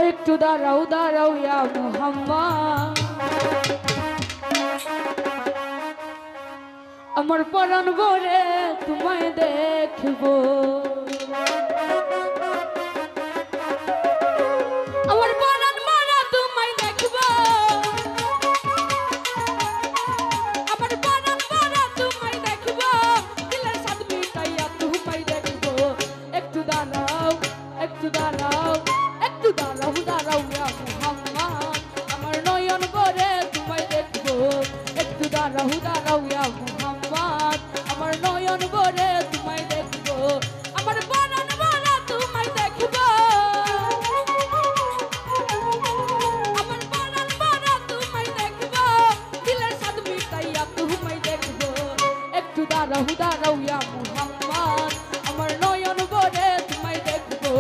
একটু দাঁড়াও দাঁড়াও ইয়া মুহাম্মদ, আমার পরাণ ভরে তোমায় দেখবো। আমার পরাণ ভরে তোমায় দেখবো, আমার পরাণ ভরে তোমায় দেখবো, দিলের সাথ মিটাইয়া তোমায় দেখবো। একটু দাঁড়াও একটু দাঁড়াও একটু দাঁড়াও দাঁড়াও ইয়া মুহাম্মদ, আমার নয়ন ভরে তোমায় দেখবো। একটু দাঁড়াও দাঁড়াও ইয়া মুহাম্মদ, আমার নয়ন ভরে তোমায় দেখবো। আমার পরাণ ভরে তোমায় দেখবো, আমার পরাণ ভরে তোমায় দেখবো, দিলের সাথ মিটাইয়া তোমায় দেখবো। একটু দাঁড়াও দাঁড়াও ইয়া মুহাম্মদ, আমার নয়ন ভরে তোমায় দেখবো।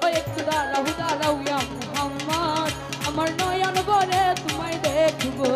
ও একটু দাঁড়াও দাঁড়াও ইয়া মুহাম্মদ, আমার নয়ন ভরে তোমায় দেখবো।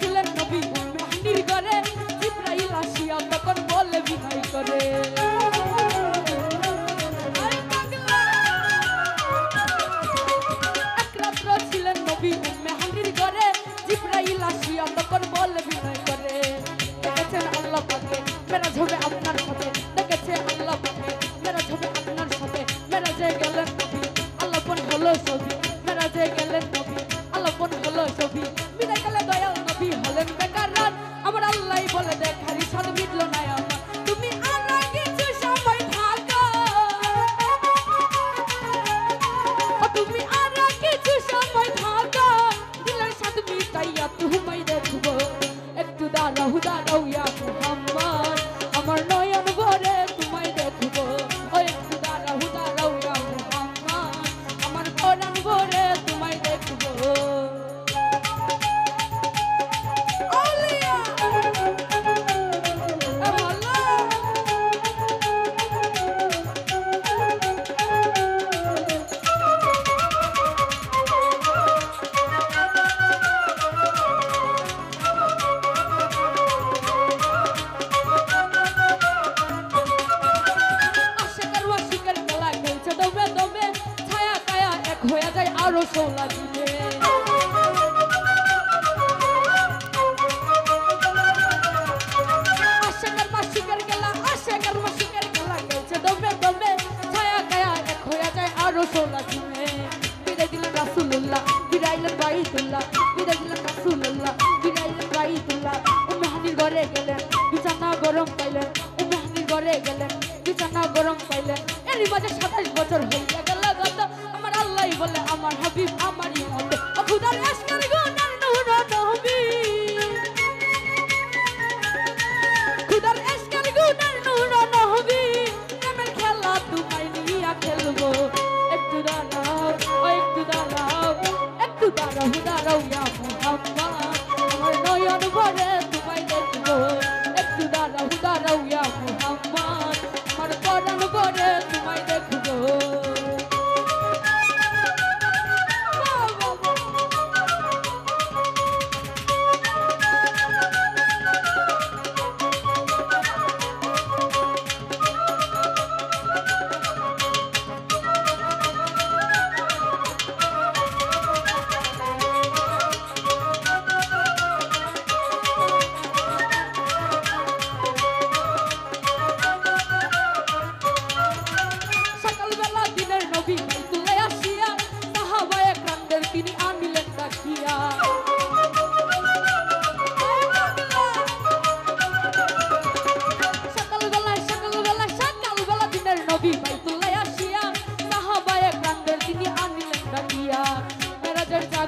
ছিলেন নবী মেহদির ঘরে, জিবরাইল আসিয়া তখন বলে বিনয় করে। এক রাত্র ছিলেন নবী মেহদির ঘরে, জিবরাইল আসিয়া তখন বলে বিনয় করে। দেখেছেন আল্লাহ পাকে মেরাজ হবে আপনার সাথে, দেখেছে আল্লাহ পাকে মেরাজ হবে আপনার সাথে। মেরাজে গেলেন নবী আল্লাপন হলো ছবি, মেরাজে গেলেন নবী আল্লাপন হলো ছবি। বিদায় গেলে দয়াল নবী হলেন বেকার রাত, আমার আল্লাহ বলে দেখারি সাদ মিটল না আমার, তুমি আর কিছু সময় থাকো, তুমি আর কিছু সময় থাকো, দিলের সাদ মিটাইয়া তোমায় দেখবো। একটু দাঁড়াও দাঁড়াও ইয়া মুহাম্মদ, আমার নয়ন ভরে তোমায় দেখবো। ও একটু দাঁড়াও দাঁড়াও ইয়া মুহাম্মদ, আমার পরাণ ভরে তোমায় দেখবো। হয়ে যায় আরো সোলা দিলে, আশেকার মাসিকের গেলা আশেকার মাসিকের গেলা গেছে দমে দমে, ছায়া গায়া এক হয়ে যায় আরো সোলা দিলে। বিদায় দিলেন রাসূলুল্লাহ বিদাইলেন বাইতুল্লাহ, বিদায় দিলেন রাসূলুল্লাহ বিদাইলেন বাইতুল্লাহ। মেহদির ঘরে গেলেন বিছানা গরম পাইলেন, মেহদির ঘরে গেলেন বিছানা গরম পাইলেন। এরই মাঝে 27 বছর হইয়া গেল গত, আমার আল্লাহ বলে আমার হাবিব আমারই মতো, খুদার আশকের গুনার নূর নবী, খুদার আশকের গুনার নূর নবী, প্রেমের খেলা তোমায় নিয়া খেলবো। একটু দাঁড়াও ও একটু দাঁড়াও একটু দাঁড়াও দাঁড়াও ইয়া মুহাম্মদ, আমার নয়ন ভরে তোমায় দেখবো। একটু দাঁড়াও দাঁড়াও ইয়া মুহাম্মদ, আমার পরাণ ভরে তোমায় দেখবো।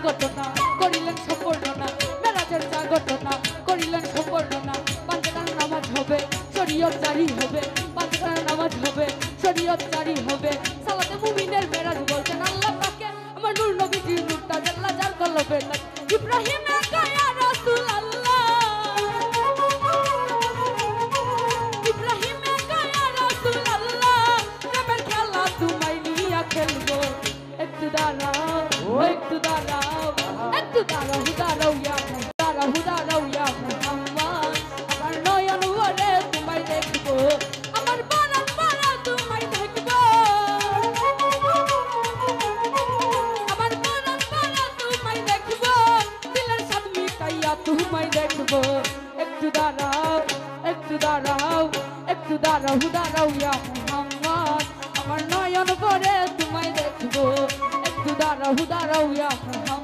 ঘটনা করিলেন সম্পূর্ণ মেরাজের যা ঘটনা করিলেন সম্পূর্ণ পাঁচটার নামাজ হবে শরীয়ত জারি হবে পাঁচটার নামাজ হবে শরীয়ত জারি হবে সালাতে মুমিনের মেরাজ দেখবো একটু দাঁড়াও একটু দাঁড়াও একটু দাঁড়াও দাঁড়াও ইয়া মোহাম্মদ আমার নয়ন করে তোমায় দেখবো একটু দাঁড়াও দাঁড়াও ইয়া মোহাম্মদ